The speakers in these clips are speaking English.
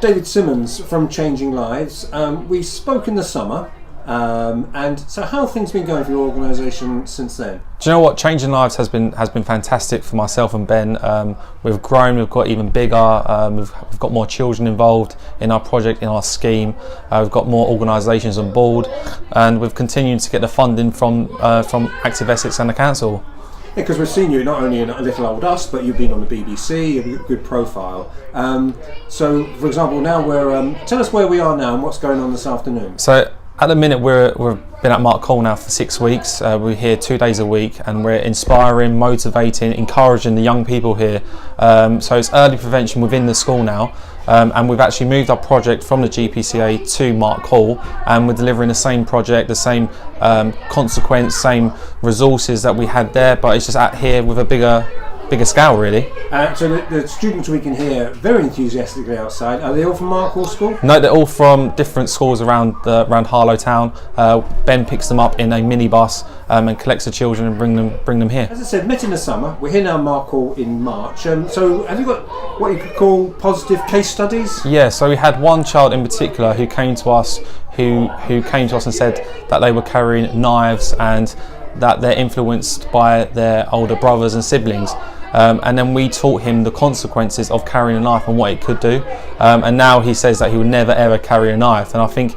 David Simmons from Changing Lives. We spoke in the summer, and so how have things been going for your organisation since then? Do you know what? Changing Lives has been fantastic for myself and Ben. We've grown, we've got even bigger, we've got more children involved in our project, in our scheme. We've got more organisations on board, and we've continued to get the funding from Active Essex and the council. Yeah, because we've seen you not only in A Little Old Us, but you've been on the BBC, you've got a good profile. So, for example, now tell us where we are now and what's going on this afternoon. So, at the minute, we've been at Mark Hall now for 6 weeks. We're here 2 days a week, and we're inspiring, motivating, encouraging the young people here. So it's early prevention within the school now, and we've actually moved our project from the GPCA to Mark Hall, and we're delivering the same project, the same consequence, same resources that we had there, but it's just out here with a bigger scale, really. So the students we can hear very enthusiastically outside, are they all from Mark Hall School? No, they're all from different schools around Harlow town. Ben picks them up in a minibus and collects the children and bring them here. As I said, met in the summer. We're here now at Mark Hall in March. So have you got what you could call positive case studies? Yeah, so we had one child in particular who came to us who came to us and said that they were carrying knives and that they're influenced by their older brothers and siblings. And then we taught him the consequences of carrying a knife and what it could do. And now he says that he will never ever carry a knife. And I think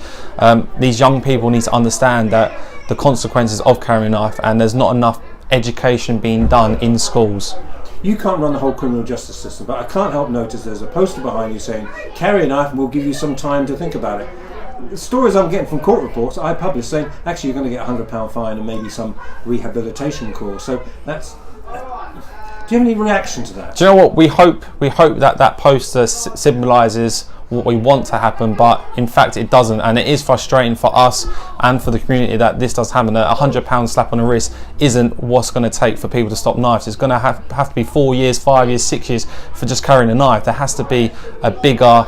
these young people need to understand that the consequences of carrying a knife, and there's not enough education being done in schools. You can't run the whole criminal justice system, but I can't help notice there's a poster behind you saying, carry a knife and we'll give you some time to think about it. The stories I'm getting from court reports I publish saying, actually you're going to get a £100 fine and maybe some rehabilitation course. So that's... Do you have any reaction to that? Do you know what? We hope that poster symbolises what we want to happen, but in fact it doesn't, and it is frustrating for us and for the community that this does happen. A £100 slap on the wrist isn't what's going to take for people to stop knives. It's going to have to be 4 years, 5 years, 6 years for just carrying a knife. There has to be a bigger,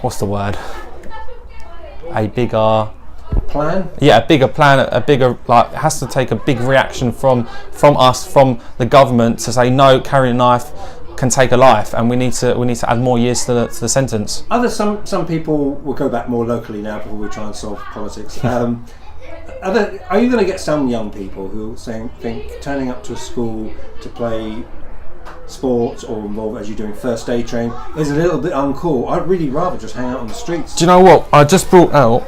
what's the word? A bigger plan? Yeah, a bigger plan, it has to take a big reaction from us, from the government, to say no, carrying a knife can take a life, and we need to add more years to the sentence. Some people will go back more locally now before we try and solve politics. Are you going to get some young people who think turning up to a school to play sports or involved as you're doing first aid training is a little bit uncool? I'd really rather just hang out on the streets. Do you know what? I just brought out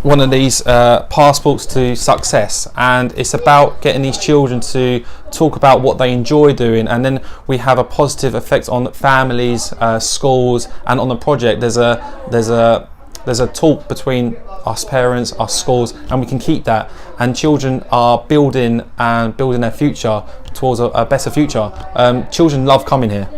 one of these passports to success, and it's about getting these children to talk about what they enjoy doing, and then we have a positive effect on families, schools, and on the project there's a talk between us parents, us schools, and we can keep that, and children are building their future towards a better future. Children love coming here.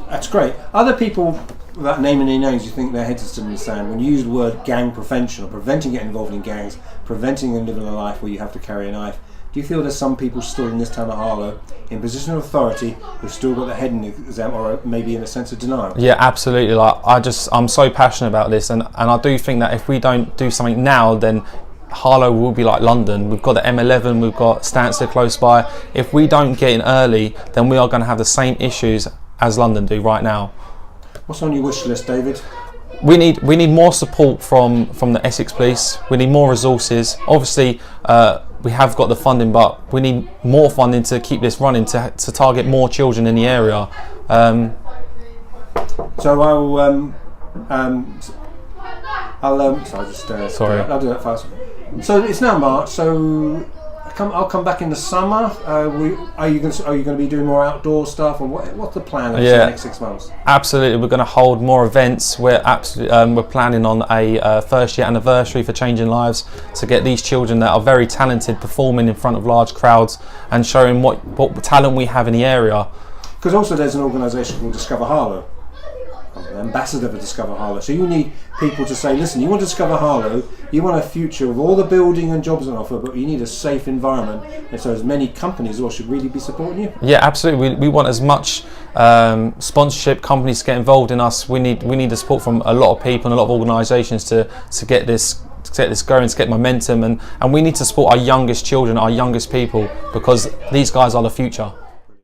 That's great. Other people, without naming any names, you think their heads are still in the sand when you use the word gang prevention, or preventing getting involved in gangs, preventing them living a life where you have to carry a knife. Do you feel there's some people still in this town of Harlow in position of authority who've still got their head in the exam, or maybe in a sense of denial? Yeah, absolutely. I'm so passionate about this, and I do think that if we don't do something now, then Harlow will be like London. We've got the M11, we've got Stansted close by. If we don't get in early, then we are going to have the same issues as London do right now. What's on your wish list, David? We need more support from the Essex Police. We need more resources. Obviously, we have got the funding, but we need more funding to keep this running, to target more children in the area. So I'll do that fast. So it's now March. So I'll come back in the summer. Are you going to be doing more outdoor stuff, or what's the plan for the next 6 months? Absolutely, we're going to hold more events. We're planning on a first year anniversary for Changing Lives, to get these children that are very talented performing in front of large crowds and showing what talent we have in the area. Because also there's an organisation called Discover Harlow. I'm an ambassador for Discover Harlow. So you need people to say, listen, you want to discover Harlow, you want a future of all the building and jobs on offer, but you need a safe environment. And so as many companies all should really be supporting you. Yeah, absolutely. We want as much sponsorship, companies to get involved in us. We need the support from a lot of people and a lot of organisations to get this going, to get momentum, and we need to support our youngest children, our youngest people, because these guys are the future.